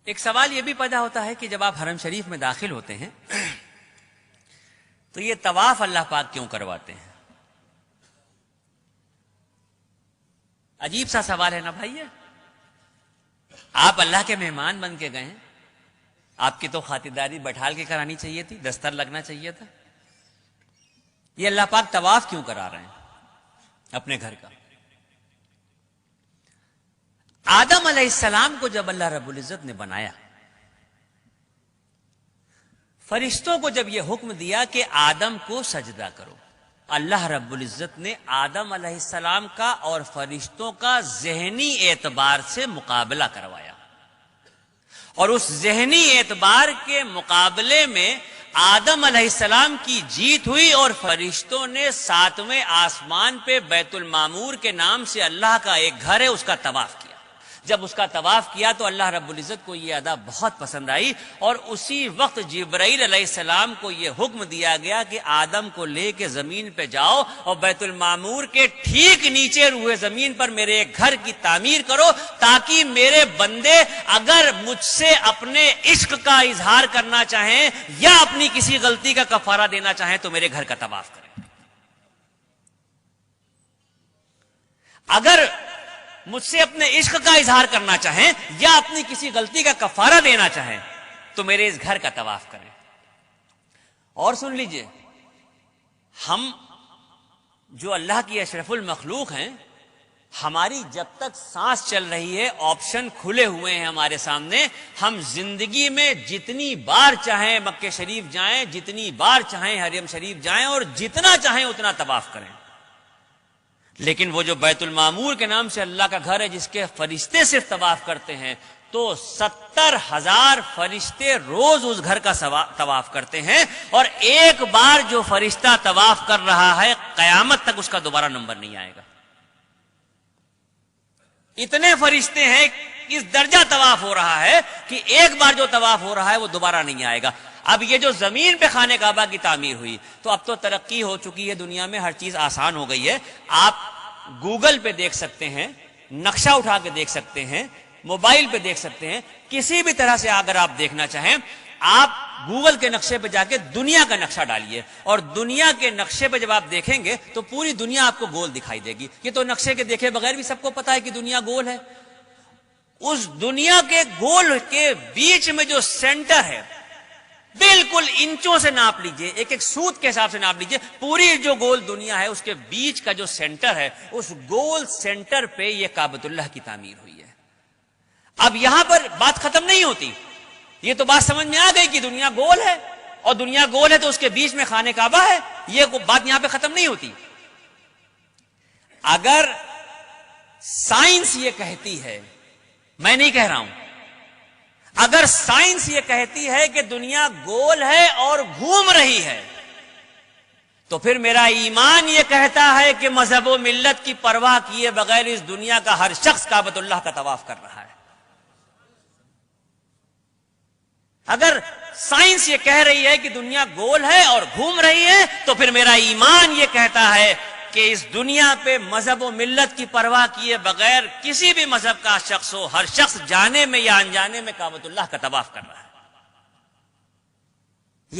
ایک سوال یہ بھی پیدا ہوتا ہے کہ جب آپ حرم شریف میں داخل ہوتے ہیں تو یہ طواف اللہ پاک کیوں کرواتے ہیں؟ عجیب سا سوال ہے نا بھائی. آپ اللہ کے مہمان بن کے گئے ہیں، آپ کی تو خاطرداری بٹھال کے کرانی چاہیے تھی، دستر لگنا چاہیے تھا. یہ اللہ پاک طواف کیوں کرا رہے ہیں اپنے گھر کا؟ آدم علیہ السلام کو جب اللہ رب العزت نے بنایا، فرشتوں کو جب یہ حکم دیا کہ آدم کو سجدہ کرو، اللہ رب العزت نے آدم علیہ السلام کا اور فرشتوں کا ذہنی اعتبار سے مقابلہ کروایا، اور اس ذہنی اعتبار کے مقابلے میں آدم علیہ السلام کی جیت ہوئی، اور فرشتوں نے 7ویں آسمان پہ بیت المعمور کے نام سے اللہ کا ایک گھر ہے اس کا طواف کیا. جب اس کا طواف کیا تو اللہ رب العزت کو یہ ادا بہت پسند آئی، اور اسی وقت جبرائیل علیہ السلام کو یہ حکم دیا گیا کہ آدم کو لے کے زمین پہ جاؤ اور بیت المعمور کے ٹھیک نیچے روئے زمین پر میرے ایک گھر کی تعمیر کرو، تاکہ میرے بندے اگر مجھ سے اپنے عشق کا اظہار کرنا چاہیں یا اپنی کسی غلطی کا کفارہ دینا چاہیں تو میرے گھر کا طواف کریں. اگر مجھ سے اپنے عشق کا اظہار کرنا چاہیں یا اپنی کسی غلطی کا کفارہ دینا چاہیں تو میرے اس گھر کا طواف کریں. اور سن لیجئے، ہم جو اللہ کی اشرف المخلوق ہیں، ہماری جب تک سانس چل رہی ہے آپشن کھلے ہوئے ہیں ہمارے سامنے. ہم زندگی میں جتنی بار چاہیں مکہ شریف جائیں، جتنی بار چاہیں حرم شریف جائیں، اور جتنا چاہیں اتنا طواف کریں. لیکن وہ جو بیت المعمور کے نام سے اللہ کا گھر ہے جس کے فرشتے صرف طواف کرتے ہیں، تو 70,000 فرشتے روز اس گھر کا طواف کرتے ہیں، اور ایک بار جو فرشتہ طواف کر رہا ہے قیامت تک اس کا دوبارہ نمبر نہیں آئے گا. اتنے فرشتے ہیں، اس درجہ طواف ہو رہا ہے کہ ایک بار جو طواف ہو رہا ہے وہ دوبارہ نہیں آئے گا. اب یہ جو زمین پہ خانہ کعبہ کی تعمیر ہوئی، تو اب تو ترقی ہو چکی ہے دنیا میں، ہر چیز آسان ہو گئی ہے. آپ گوگل پہ دیکھ سکتے ہیں، نقشہ اٹھا کے دیکھ سکتے ہیں، موبائل پہ دیکھ سکتے ہیں، کسی بھی طرح سے اگر آپ دیکھنا چاہیں آپ گوگل کے نقشے پہ جا کے دنیا کا نقشہ ڈالیے، اور دنیا کے نقشے پہ جب آپ دیکھیں گے تو پوری دنیا آپ کو گول دکھائی دے گی. یہ تو نقشے کے دیکھے بغیر بھی سب کو پتا ہے کہ دنیا گول ہے. اس دنیا کے گول کے بیچ میں جو سینٹر ہے، بالکل انچوں سے ناپ لیجئے، ایک ایک سوت کے حساب سے ناپ لیجئے، پوری جو گول دنیا ہے اس کے بیچ کا جو سینٹر ہے، اس گول سینٹر پہ یہ کعبۃ اللہ کی تعمیر ہوئی ہے. اب یہاں پر بات ختم نہیں ہوتی، یہ تو بات سمجھ میں آ گئی کہ دنیا گول ہے، اور دنیا گول ہے تو اس کے بیچ میں خانہ کعبہ ہے. یہ بات یہاں پہ ختم نہیں ہوتی. اگر سائنس یہ کہتی ہے، میں نہیں کہہ رہا ہوں، اگر سائنس یہ کہتی ہے کہ دنیا گول ہے اور گھوم رہی ہے، تو پھر میرا ایمان یہ کہتا ہے کہ مذہب و ملت کی پرواہ کیے بغیر اس دنیا کا ہر شخص کعبۃ اللہ کا طواف کر رہا ہے. اگر سائنس یہ کہہ رہی ہے کہ دنیا گول ہے اور گھوم رہی ہے، تو پھر میرا ایمان یہ کہتا ہے کہ اس دنیا پہ مذہب و ملت کی پرواہ کیے بغیر کسی بھی مذہب کا شخص ہو، ہر شخص جانے میں یا انجانے میں کعبۃ اللہ کا طواف کر رہا ہے.